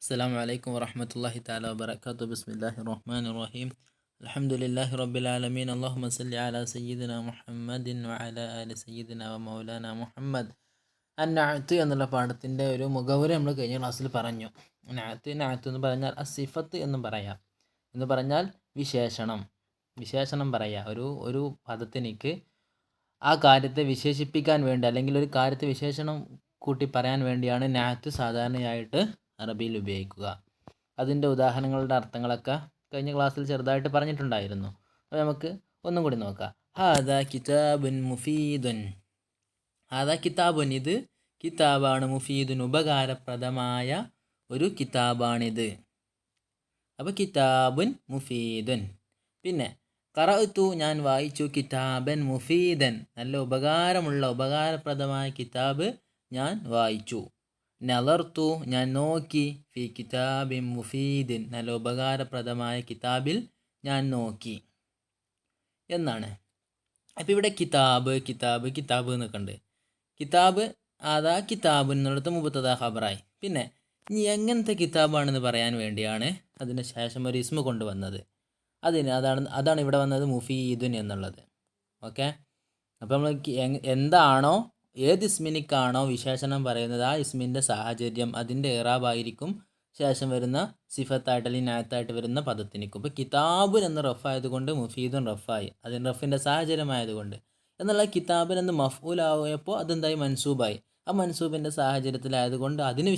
അസ്സലാമു അലൈക്കും വറഹ്മത്തുള്ളാഹി തആല വബറകാതുഹു. ബിസ്മില്ലാഹിർ റഹ്മാനിർ റഹീം. അൽഹംദുലില്ലാഹി റബ്ബിൽ ആലമീൻ. അല്ലാഹുമ്മ സല്ലി അലാ സയ്യിദിന മുഹമ്മദിൻ വഅലാ ആലി സയ്യിദിന വമൗലാന മുഹമ്മദ്. അന്നഅത്ത് എന്നുള്ള പാഠത്തിൻ്റെ ഒരു മുഖവുര നമ്മൾ കഴിഞ്ഞ ക്ലാസ്സിൽ പറഞ്ഞു. നഅത്ത് എന്ന് പറഞ്ഞാൽ അസിഫത്ത് എന്നും പറയാം. എന്ന് പറഞ്ഞാൽ വിശേഷണം പറയാം. ഒരു പദത്തിനിക്ക് ആ കാര്യത്തെ വിശേഷിപ്പിക്കാൻ വേണ്ടി അല്ലെങ്കിൽ ഒരു കാര്യത്തെ വിശേഷണം കൂട്ടി പറയാൻ വേണ്ടിയാണ് നഅത്ത് സാധാരണയായിട്ട് അറബിയിൽ ഉപയോഗിക്കുക. അതിൻ്റെ ഉദാഹരണങ്ങളുടെ അർത്ഥങ്ങളൊക്കെ കഴിഞ്ഞ ക്ലാസ്സിൽ ചെറുതായിട്ട് പറഞ്ഞിട്ടുണ്ടായിരുന്നു. അപ്പോൾ നമുക്ക് ഒന്നും കൂടി നോക്കാം. ഹാദാ കിതാബുൻ മുഫീദുൻ. ഹാദാ കിതാബുൻ, ഇത് കിതാബാണ്. മുഫീദുൻ, ഉപകാരപ്രദമായ ഒരു കിതാബാണിത്. അപ്പോൾ കിതാബുൻ മുഫീദുൻ. പിന്നെ ഖറഅതു, ഞാൻ വായിച്ചു. കിതാബൻ മുഫീദൻ, നല്ല ഉപകാരപ്രദമായ കിതാബ് ഞാൻ വായിച്ചു. നളർത്തു, ഞാൻ നോക്കി. ഫി കിതാബിൻ മുഫീദിൻ, നല്ല ഉപകാരപ്രദമായ കിതാബിൽ ഞാൻ നോക്കി എന്നാണ്. അപ്പോൾ ഇവിടെ കിതാബ് എന്നൊക്കെ ഉണ്ട്. കിതാബ് അതാ കിതാബ് എന്നുള്ളത് മുബത്തദാ ഖബറായി. പിന്നെ ഇനി എങ്ങനത്തെ കിതാബാണെന്ന് പറയാൻ വേണ്ടിയാണ് അതിന് ശേഷം ഒരു ഇസ്മ കൊണ്ടുവന്നത്. അതാണ് ഇവിടെ വന്നത് മുഫീദുൻ എന്നുള്ളത്. ഓക്കെ, അപ്പോൾ നമ്മൾ എന്താണോ, ഏത് ഇസ്മിനിക്കാണോ വിശേഷണം പറയുന്നത്, ആ ഇസ്മിൻ്റെ സാഹചര്യം, അതിൻ്റെ ഇറാബായിരിക്കും ശേഷം വരുന്ന സിഫത്തായിട്ട് അല്ലെങ്കിൽ നായത്തായിട്ട് വരുന്ന പദത്തിനിക്കും. ഇപ്പോൾ കിതാബുൻ എന്ന് റഫായതുകൊണ്ട് മുഫീദുൻ റഫായി, അതിന് റഫിൻ്റെ സാഹചര്യമായതുകൊണ്ട്. എന്നുള്ള കിതാബിൻ എന്ന് മഫ്ഊലായപ്പോൾ അതെന്തായി, മൻസൂബായി. ആ മൻസൂബിൻ്റെ സാഹചര്യത്തിലായതുകൊണ്ട് അതിന്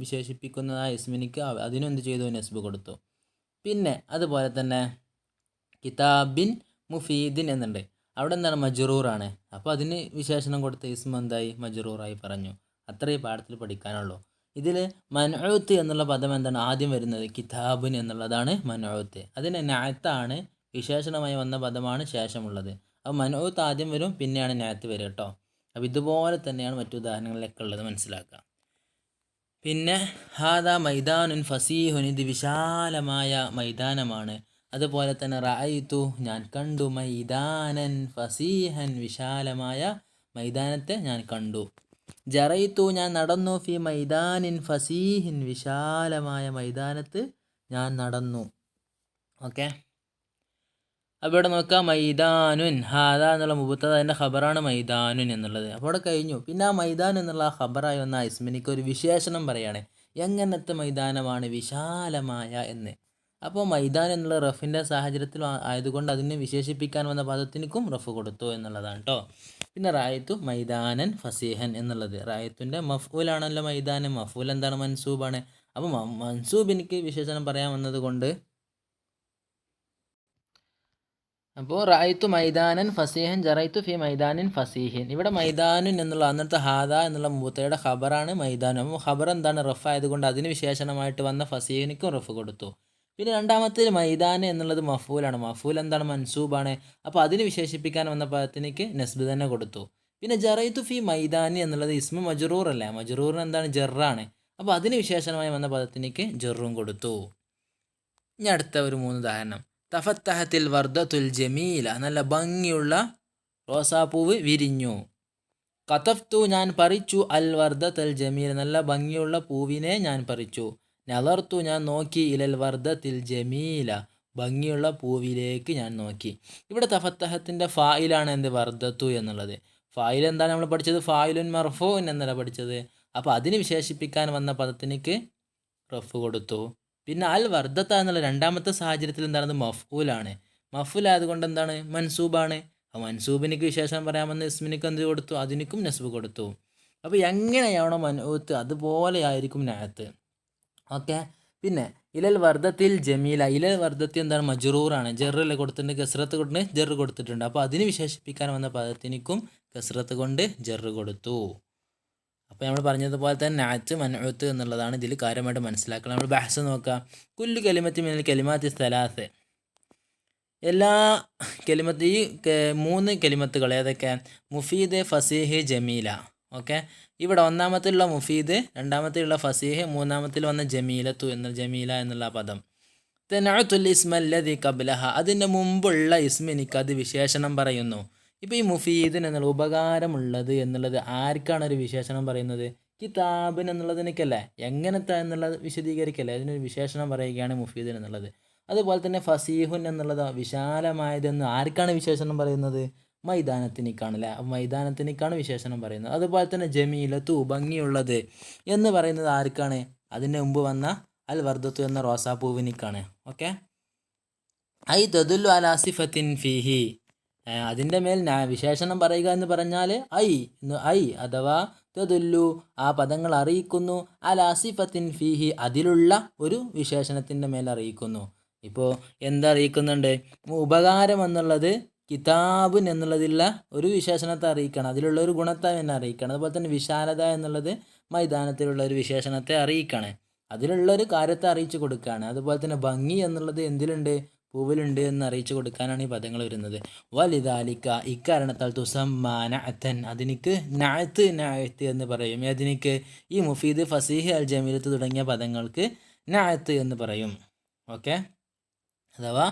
വിശേഷിപ്പിക്കുന്ന ആ ഇസ്മിനിക്ക് അതിനും എന്ത് ചെയ്തു, നസ്ബ് കൊടുത്തു. പിന്നെ അതുപോലെ തന്നെ കിതാബിൻ മുഫീദിൻ എന്നുണ്ട്. അവിടെ എന്താണ്, മജ്റൂറാണ്. അപ്പോൾ അതിന് വിശേഷണം കൊടുത്ത ഇസ്മ എന്തായി, മജ്റൂറായി പറഞ്ഞു. അത്രയും പാഠത്തിൽ പഠിക്കാനുള്ളൂ. ഇതിൽ മൻഊത്ത് എന്നുള്ള പദം എന്താണ് ആദ്യം വരുന്നത്, കിതാബുൻ എന്നുള്ളതാണ് മൻഊത്ത്. അതിന് നഅത്താണ്, വിശേഷണമായി വന്ന പദമാണ് ശേഷമുള്ളത്. അപ്പോൾ മൻഊത്ത് ആദ്യം വരും, പിന്നെയാണ് നഅത്ത് വരിക കേട്ടോ. അപ്പോൾ ഇതുപോലെ തന്നെയാണ് മറ്റു ഉദാഹരണങ്ങളിലൊക്കെ ഉള്ളത്, മനസ്സിലാക്കുക. പിന്നെ ഹാദാ മൈദാനുൻ ഫസീഹുൻ, ഇത് വിശാലമായ മൈതാനമാണ്. അതുപോലെ തന്നെ റഅയ്തു, ഞാൻ കണ്ടു. മൈദാനൻ ഫസീഹൻ, വിശാലമായ മൈതാനത്തെ ഞാൻ കണ്ടു. ജറൈതു, ഞാൻ നടന്നു. ഫി മൈദാനിൻ ഫസീഹിൻ, വിശാലമായ മൈതാനത്ത് ഞാൻ നടന്നു. ഓക്കെ, അപ്പോൾ ഇവിടെ നോക്കാം, മൈദാനുൻ. ഹാദ എന്നുള്ള മുബത്തദ, അതിൻ്റെ ഖബറാണ് മൈദാനുൻ എന്നുള്ളത്. അപ്പോൾ അവിടെ കഴിഞ്ഞു. പിന്നെ ആ മൈദാൻ എന്നുള്ള ഖബറായി വന്ന ഇസ്മിനിക്ക് ഒരു വിശേഷണം പറയുകയാണ്. എങ്ങനത്തെ മൈതാനമാണ്, വിശാലമായ എന്ന്. അപ്പോൾ മൈദാൻ എന്നുള്ള റഫിൻ്റെ സാഹചര്യത്തിൽ ആയതുകൊണ്ട് അതിനെ വിശേഷിപ്പിക്കാൻ വന്ന പദത്തിനും റഫ് കൊടുത്തു എന്നുള്ളതാണ് കേട്ടോ. പിന്നെ റായത്തു മൈദാനൻ ഫസീഹൻ എന്നുള്ളത് റായത്തിൻ്റെ മഫ്ഊലാണല്ലോ മൈദാൻ. മഫ്ഊൽ എന്താണ്, മൻസൂബാണ്. അപ്പോൾ മൻസൂബിനിക്ക് വിശേഷണം പറയാൻ വന്നത് കൊണ്ട്, അപ്പോൾ റായത്തു മൈദാനൻ ഫസീഹൻ ജറൈത്തു ഫി മൈദാനിൻ ഫസീഹിൻ. ഇവിടെ മൈദാനുൻ എന്നുള്ള അന്നത്തെ ഹാദ എന്നുള്ള മുബത്തയുടെ ഖബറാണ് മൈദാൻ. അപ്പോൾ ഖബർ എന്താണ്, റഫ് ആയതുകൊണ്ട് അതിന് വിശേഷണമായിട്ട് വന്ന ഫസീഹിനിക്കും റഫ് കൊടുത്തു. പിന്നെ രണ്ടാമത്തെ മൈദാൻ എന്നുള്ളത് മഫൂലാണ്. മഫൂൽ എന്താണ്, മൻസൂബാണ്. അപ്പോൾ അതിന് വിശേഷിപ്പിക്കാൻ വന്ന പദത്തിനിക്ക് നസ്ബ് തന്നെ കൊടുത്തു. പിന്നെ ജറൈത്തു ഫി മൈദാനി എന്നുള്ളത് ഇസ്മു മജ്റൂർ അല്ലേ, മജ്റൂറിന് എന്താണ്, ജറാണ്. അപ്പോൾ അതിന് വിശേഷണമായി വന്ന പദത്തിനിക്ക് ജറും കൊടുത്തു. ഇനി അടുത്ത ഒരു 3 ഉദാഹരണം. തഫത്തഹത്തിൽ വർദത്തുൽ ജമീല, നല്ല ഭംഗിയുള്ള റോസാപ്പൂവ് വിരിഞ്ഞു. ഖതഫ്തു, ഞാൻ പറിച്ചു. അൽ വർദത്തൽ ജമീല, നല്ല ഭംഗിയുള്ള പൂവിനെ ഞാൻ പറിച്ചു. നളർത്തു, ഞാൻ നോക്കി. ഇലൽ വർദത്തിൽ ജമീല, ഭംഗിയുള്ള പൂവിലേക്ക് ഞാൻ നോക്കി. ഇവിടെ തഫത്തഹത്തിൻ്റെ ഫായിലാണ് എന്ത്, വർദത്തു എന്നുള്ളത്. ഫായിൽ എന്താണ് നമ്മൾ പഠിച്ചത്, ഫായിലുൻ മർഫൂൻ എന്നല്ല പഠിച്ചത്. അപ്പോൾ അതിന് വിശേഷിപ്പിക്കാൻ വന്ന പദത്തിനിക്ക് റഫ് കൊടുത്തു. പിന്നെ അൽ വർദത്ത എന്നുള്ള രണ്ടാമത്തെ സാഹചര്യത്തിൽ എന്താണ്, മഫ്ഊലാണ്. മഫ്ഊൽ ആയതുകൊണ്ട് എന്താണ്, മൻസൂബാണ്. അപ്പോൾ മൻസൂബിനിക്ക് വിശേഷം പറയാമെന്ന് ഇസ്മിനിക്ക് എന്ത് കൊടുത്തു, അതിനിക്കും നസ്ബ് കൊടുത്തു. അപ്പോൾ എങ്ങനെയാണോ മൻഊത്ത് അതുപോലെ ആയിരിക്കും നഅത്ത്. ഓക്കെ, പിന്നെ ഇലൽ വർദത്തിൽ ജമീല, ഇലൽ വർദത്തി എന്താണ്, മജ്റൂറാണ്. ജറല്ലേ കൊടുത്തിട്ടുണ്ട്, കസ്രത്ത് കൊണ്ട് ജറ് കൊടുത്തിട്ടുണ്ട്. അപ്പോൾ അതിന് വിശേഷിപ്പിക്കാൻ വന്ന പദത്തിനിക്കും കസ്രത്ത് കൊണ്ട് ജറ് കൊടുത്തു. അപ്പോൾ നമ്മൾ പറഞ്ഞതുപോലെ തന്നെ നഅത്ത് മൻഊത്ത് എന്നുള്ളതാണ് ഇതിൽ കാര്യമായിട്ട് മനസ്സിലാക്കണം. നമ്മൾ ബഹ്സ് നോക്കാം. കുല്ലു കലിമത്തി മിനൽ കലിമാത്തി സലാത്ത്, എല്ലാ കലിമത്ത്, ഈ 3 കലിമത്തുകൾ ഏതൊക്കെ, മുഫീദ്, ഫസീഹ്, ജമീല. ഓക്കെ, ഇവിടെ ഒന്നാമത്തിലുള്ള മുഫീദ്, രണ്ടാമത്തിലുള്ള ഫസീഹ്, മൂന്നാമത്തിൽ വന്ന ജമീല എന്നുള്ള പദം. തനഅത്തുൽ ഇസ്മല്ലദി ഖബ്ലഹ, അതിൻ്റെ മുമ്പുള്ള ഇസ്മിനിക്ക് അത് വിശേഷണം പറയുന്നു. ഇപ്പോൾ ഈ മുഫീദിൻ എന്നുള്ള ഉപകാരമുള്ളത് എന്നുള്ളത് ആർക്കാണ് ഒരു വിശേഷണം പറയുന്നത്, കിതാബിൻ എന്നുള്ളതിനൊക്കെയല്ലേ എങ്ങനത്തെ എന്നുള്ളത് വിശദീകരിക്കല്ലേ, അതിനൊരു വിശേഷണം പറയുകയാണ് മുഫീദിൻ എന്നുള്ളത്. അതുപോലെ തന്നെ ഫസീഹുൻ എന്നുള്ളത് വിശാലമായതെന്ന് ആർക്കാണ് വിശേഷണം പറയുന്നത്? മൈതാനത്തിനിക്കാണ് അല്ലേ. മൈതാനത്തിനിക്കാണ് വിശേഷണം പറയുന്നത്. അതുപോലെ തന്നെ ജമീലത്തു ഭംഗിയുള്ളത് എന്ന് പറയുന്നത് ആർക്കാണ്? അതിന് മുമ്പ് വന്ന അൽ വർദത്തു എന്ന റോസാപ്പൂവിനിക്കാണ്. ഓക്കെ. ഐ തദുല്ലു അലാ സിഫത്തിൻ ഫീഹി, അതിൻ്റെ മേൽ വിശേഷണം പറയുക എന്ന് പറഞ്ഞാൽ ഐ അഥവാ തദുല്ലു ആ പദങ്ങൾ അറിയിക്കുന്നു, അലാ സിഫത്തിൻ ഫീഹി അതിലുള്ള ഒരു വിശേഷണത്തിൻ്റെ മേൽ അറിയിക്കുന്നു. ഇപ്പോൾ എന്തറിയിക്കുന്നുണ്ട്? ഉപകാരം എന്നുള്ളത് കിതാബുൻ എന്നുള്ളതിലുള്ള ഒരു വിശേഷണത്തെ അറിയിക്കണം, അതിലുള്ള ഒരു ഗുണത്തെ തന്നെ അറിയിക്കണം. അതുപോലെ തന്നെ വിശാലത എന്നുള്ളത് മൈതാനത്തിലുള്ള ഒരു വിശേഷണത്തെ അറിയിക്കണം, അതിലുള്ളൊരു കാര്യത്തെ അറിയിച്ചു കൊടുക്കുകയാണ്. അതുപോലെ തന്നെ ഭംഗി എന്നുള്ളത് എന്തിലുണ്ട്? പൂവിലുണ്ട് എന്ന് അറിയിച്ചു കൊടുക്കാനാണ് ഈ പദങ്ങൾ വരുന്നത്. വലിദാലിക്ക ഇക്കാരണത്താൽ തുസമ്മ നഅത്തൻ, അതിനിക്ക് നഅത്ത് എന്ന് പറയും. അതിനിക്ക് ഈ മുഫീദ്, ഫസീഹ്, അൽ ജമീലത്ത് തുടങ്ങിയ പദങ്ങൾക്ക് നഅത്ത് എന്ന് പറയും. ഓക്കെ. അഥവാ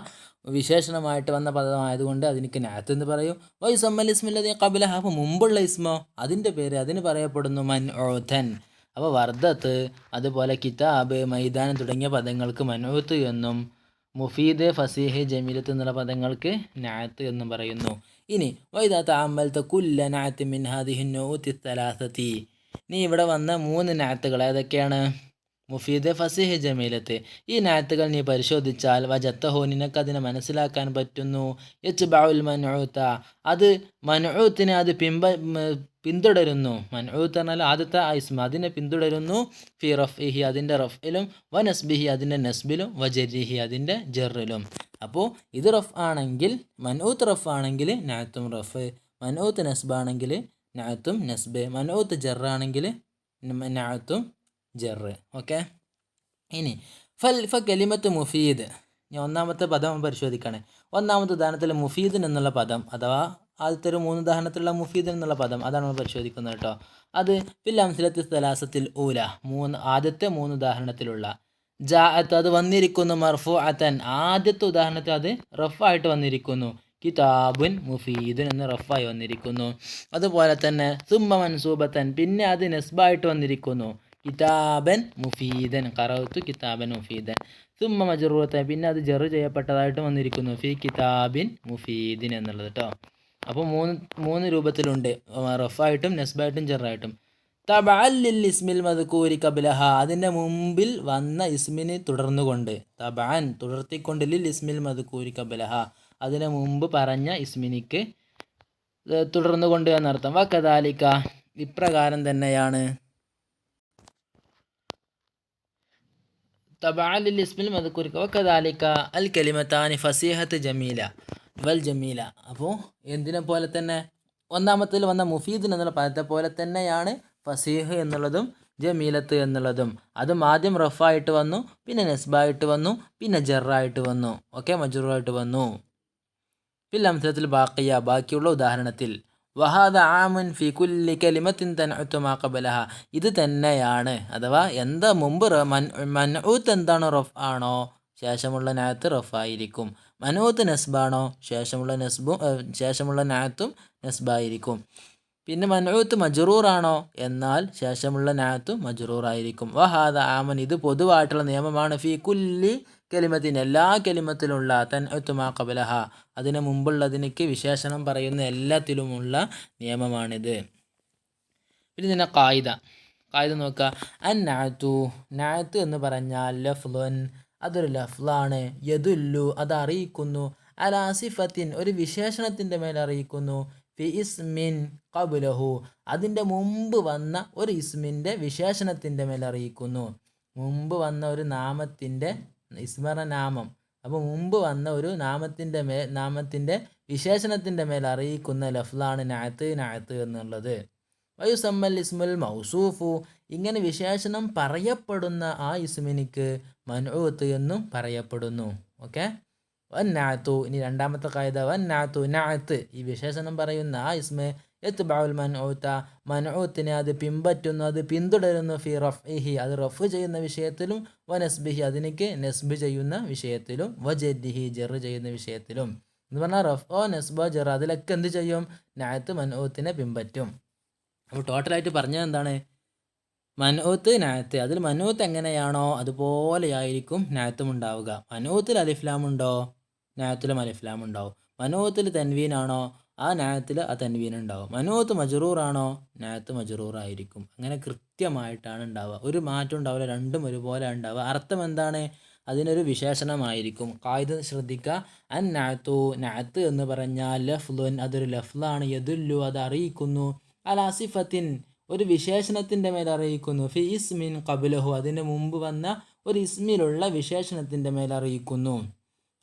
വിശേഷണമായിട്ട് വന്ന പദമായതുകൊണ്ട് അതിനിക്ക് നഅത്ത് എന്ന് പറയും. വയുസമ്മൽ ഇസ്മില്ലദീ ഖബ്ലഹ, അപ്പോൾ മുമ്പുള്ള ഇസ്മോ അതിൻ്റെ പേര് അതിന് പറയപ്പെടുന്നു മൻഊതൻ. അപ്പോൾ വർദത്ത്, അതുപോലെ കിതാബ്, മൈദാനം തുടങ്ങിയ പദങ്ങൾക്ക് മൻഊത്ത് എന്നും മുഫീദ്, ഫസീഹ്, ജമീലത്ത് എന്നുള്ള പദങ്ങൾക്ക് നഅത്ത് എന്നും പറയുന്നു. ഇനി വൈദാ തഅമ്മൽത കുല്ല നഅത്ത് മിൻ ഹാദിഹി നൂഅത്തി തലാസതി, നീ ഇവിടെ വന്ന 3 നഅത്തുകൾ ഏതൊക്കെയാണ്? മുഫീദ്, ഫസീഹ്, ജമീലത്ത്. ഈ നഅത്തുകൾ നീ പരിശോധിച്ചാൽ വജത്തഹു, നിനക്ക് അതിനെ മനസ്സിലാക്കാൻ പറ്റുന്നു. യത്ബഉൽ മൻഊത, അത് മൻഊത്തിനെ അത് പിന്തുടരുന്നു. മൻഊത്ത് പറഞ്ഞാൽ ആദ്യത്തെ ഇസ്മ, അതിനെ പിന്തുടരുന്നു. ഫി റഫ്ഇഹി, അതിൻ്റെ റഫ്ഇലും, വ നസ്ബിഹി, അതിൻ്റെ നസ്ബിലും, വ ജർരിഹി, അതിൻ്റെ ജർറിലും. അപ്പോൾ ഇത് റഫ് ആണെങ്കിൽ, മൻഊത്ത് റഫ് ആണെങ്കിൽ നഅത്തും റഫ്, മൻഊത്ത് നസ്ബാണെങ്കിൽ നഅത്തും നസ്ബ്, മൻഊത്ത് ജറാണെങ്കിൽ നഅത്തും ജറ്. ഓക്കെ. ഇനി കലിമത്ത് മുഫീദ്, ഞാൻ ഒന്നാമത്തെ പദം പരിശോധിക്കുകയാണ്. ഒന്നാമത്തെ ഉദാഹരണത്തിൽ മുഫീദിൻ എന്നുള്ള പദം, അഥവാ ആദ്യത്തെ ഒരു 3 ഉദാഹരണത്തിലുള്ള മുഫീദിൻ എന്നുള്ള പദം, അതാണ് നമ്മൾ പരിശോധിക്കുന്നത് കേട്ടോ. അത് ഫിൽ അംസിലത്തി സലാസത്തിൽ ഊല, ആദ്യത്തെ 3 ഉദാഹരണത്തിലുള്ള. ജാഅത്ത്, അത് വന്നിരിക്കുന്നു. മർഫൂഅത്തൻ, ആദ്യത്തെ ഉദാഹരണത്തിൽ അത് റഫായിട്ട് വന്നിരിക്കുന്നു. കിതാബുൻ മുഫീദുൻ എന്ന് റഫായി വന്നിരിക്കുന്നു. അതുപോലെ തന്നെ സുമ്മ മൻസൂബത്തൻ, പിന്നെ അത് നസ്ബായിട്ട് വന്നിരിക്കുന്നു. കിതാബൻ മുഫീദൻ, ഖറഅതു കിതാബൻ മുഫീദൻ. സുമ്മ മജ്റൂറത്തൻ, പിന്നെ അത് ജർ ചെയ്യപ്പെട്ടതായിട്ട് വന്നിരിക്കുന്നു. ഫി കിതാബിൻ മുഫീദിൻ എന്നുള്ളത് കേട്ടോ. അപ്പോൾ 3 രൂപത്തിലുണ്ട്, റഫായിട്ടും നസ്ബായിട്ടും ജറായിട്ടും. തബഅൻ ലിൽ ഇസ്മിൽ മദ്കൂരി ഖബ്ലഹ, അതിൻ്റെ മുമ്പിൽ വന്ന ഇസ്മിന് തുടർന്നുകൊണ്ട്, തബഅൻ തുടർത്തിക്കൊണ്ട്, ലിൽ ഇസ്മിൽ മദ്കൂരി ഖബ്ലഹ, അതിന് മുമ്പ് പറഞ്ഞ ഇസ്മിനിക്ക് തുടർന്നുകൊണ്ട് എന്നർത്ഥം. വകദാലിക, ഇപ്രകാരം തന്നെയാണ്. തബഅൻ ലിൽ ഇസ്മിൽ മദ്കൂരി വകദാലിക അൽ കലിമത്താനി ഫസീഹത്ത് ജമീല വൽ ജമീല. അപ്പോൾ എന്തിനെ പോലെ തന്നെ ഒന്നാമത്തിൽ വന്ന മുഫീദിൻ എന്നുള്ള പദത്തെ പോലെ തന്നെയാണ് ഫസീഹ് എന്നുള്ളതും ജമീലത്ത് എന്നുള്ളതും. അതും ആദ്യം റഫായിട്ട് വന്നു, പിന്നെ നസ്ബായിട്ട് വന്നു, പിന്നെ ജറായിട്ട് വന്നു. ഓക്കെ, മജ്റൂറായിട്ട് വന്നു. ഫിൽ അംസലത്തിൽ ബാക്കിയ, ബാക്കിയുള്ള ഉദാഹരണത്തിൽ. വഹാദ ആമുൻ ഫി കുല്ലി കലിമത്തിൻ തൻഉതു മാ ഖബലഹ, ഇത് തന്നെയാണ്. അഥവാ എന്താ മുമ്പ് മൻഊത്ത് എന്താണോ റഫ് ആണോ, ശേഷമുള്ള നഅത്ത് റഫായിരിക്കും. മനൂത്ത് നസ്ബാണോ, ശേഷമുള്ള നഅത്തും നസ്ബായിരിക്കും. പിന്നെ മൻഊത്ത് മജ്റൂറാണോ, എന്നാൽ ശേഷമുള്ള നഅത്തും മജ്റൂറായിരിക്കും. വഹാദ ആമൻ, ഇത് പൊതുവായിട്ടുള്ള നിയമമാണ്. ഫി കുല്ലി കലിമത്തിൻ, എല്ലാ കലിമത്തിലുള്ള, തൻഉതു മാ ഖബലഹ, അതിന് മുമ്പുള്ളതിനേക്ക് വിശേഷണം പറയുന്ന എല്ലാത്തിലുമുള്ള നിയമമാണിത്. പിന്നെ ഇതിൻ്റെ കായിദ നോക്കുക. നഅത്ത് എന്ന് പറഞ്ഞാൽ ലഫ്ലുൻ, അതൊരു ലഫ്ലാണ്. യദുല്ലു, അത് അറിയിക്കുന്നു. അലാ സിഫത്തിൻ, ഒരു വിശേഷണത്തിൻ്റെ മേൽ അറിയിക്കുന്നു. ഫി ഇസ്മിൻ ഖബ്ലഹു, അതിൻ്റെ മുമ്പ് വന്ന ഒരു ഇസ്മിൻ്റെ വിശേഷണത്തിൻ്റെ മേൽ അറിയിക്കുന്നു. മുമ്പ് വന്ന ഒരു നാമത്തിൻ്റെ നാമം, അപ്പോൾ മുമ്പ് വന്ന ഒരു നാമത്തിൻ്റെ വിശേഷണത്തിൻ്റെ മേൽ അറിയിക്കുന്ന ലഫ്ലാണ് നഅത്ത് എന്നുള്ളത്. വയുസമ്മൽ ഇസ്മുൽ മൗസൂഫു, ഇങ്ങനെ വിശേഷണം പറയപ്പെടുന്ന ആ ഇസ്മിനിക്ക് മൻഊത്ത് എന്നും പറയപ്പെടുന്നു. ഓക്കെ. വന്നാഅത്തു, ഇനി രണ്ടാമത്തെ ഖായിദ. വന്നാഅത്തു, നഅത്ത്, ഈ വിശേഷണം പറയുന്ന ആ ഇസ്മ യത്ബഉൽ മൻഊത, മൻഊത്തിനെ അത് പിൻപറ്റുന്നു, അത് പിന്തുടരുന്നു. ഫി റഫ്ഇഹി, അത് റഫ് ചെയ്യുന്ന വിഷയത്തിലും, വ നസ്ബിഹി, അതിനേക്ക് നസ്ബ് ചെയ്യുന്ന വിഷയത്തിലും, വ ജർരിഹി, ജർ ചെയ്യുന്ന വിഷയത്തിലും. എന്ന് പറഞ്ഞാൽ റഫ്ഓ നസ്ബോ ജർ, അതിലൊക്കെ എന്ത് ചെയ്യും? നഅത്ത് മൻഊത്തിനെ പിൻപറ്റും. അപ്പോൾ ടോട്ടലായിട്ട് പറഞ്ഞത് എന്താണ്? മനൂത്ത് നാത്ത്, അതിൽ മനൂത്ത് എങ്ങനെയാണോ അതുപോലെയായിരിക്കും നാത്തും ഉണ്ടാവുക. മനൂത്തിൽ അലിഫ്ലാമുണ്ടോ, നാത്തിലും അലിഫ്ലാമുണ്ടാവും. മനൂത്തിൽ തൻവീനാണോ, ആ നാത്തിൽ ആ തൻവീൻ ഉണ്ടാവും. മനൂത്ത് മജ്റൂറാണോ, നാത്ത് മജ്റൂറായിരിക്കും. അങ്ങനെ കൃത്യമായിട്ടാണ് ഉണ്ടാവുക, ഒരു മാറ്റം ഉണ്ടാവില്ല, രണ്ടും ഒരുപോലെ ഉണ്ടാവുക. അർത്ഥം എന്താണ്? അതിനൊരു വിശേഷണമായിരിക്കും. ഖായിദ ശ്രദ്ധിക്കുക. അൻ നാത്തു, നാത്ത് എന്ന് പറഞ്ഞാൽ ലഫ്ലുൻ, അതൊരു ലഫ്ലാണ്. യദുല്ലു, അത് അറിയിക്കുന്നു. അലാ സിഫത്തിൻ, ഒരു വിശേഷണത്തിൻ്റെ മേൽ അറിയിക്കുന്നു. ഫി ഇസ്മിൻ ഖബ്ലഹു, അതിന് മുമ്പ് വന്ന ഒരു ഇസ്മിലുള്ള വിശേഷണത്തിൻ്റെ മേൽ അറിയിക്കുന്നു.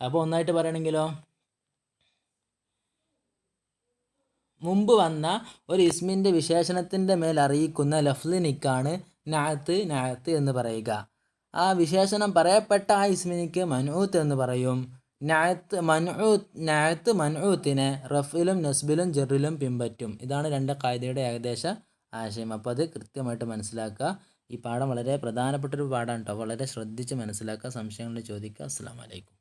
അപ്പോൾ ഒന്നായിട്ട് പറയണമെങ്കിലോ, മുമ്പ് വന്ന ഒരു ഇസ്മിൻ്റെ വിശേഷണത്തിൻ്റെ മേൽ അറിയിക്കുന്ന ലഫ്ലിനിക്കാണ് നാത്ത് നാത്ത് എന്ന് പറയുക. ആ വിശേഷണം പറയപ്പെട്ട ആ ഇസ്മിനിക്ക് മനൂത്ത് എന്ന് പറയും. നാത്ത് മനൂത്തിനെ റഫിലും നസ്ബിലും ജെറിലും പിൻപറ്റും. ഇതാണ് രണ്ട് ഖായിദയുടെ ഏകദേശ ആശയം. അപ്പോൾ അത് കൃത്യമായിട്ട് മനസ്സിലാക്കുക. ഈ പാഠം വളരെ പ്രധാനപ്പെട്ടൊരു പാഠമാണ് കേട്ടോ. വളരെ ശ്രദ്ധിച്ച് മനസ്സിലാക്കുക. സംശയങ്ങൾ ചോദിക്കുക. അസ്സലാമു അലൈക്കും.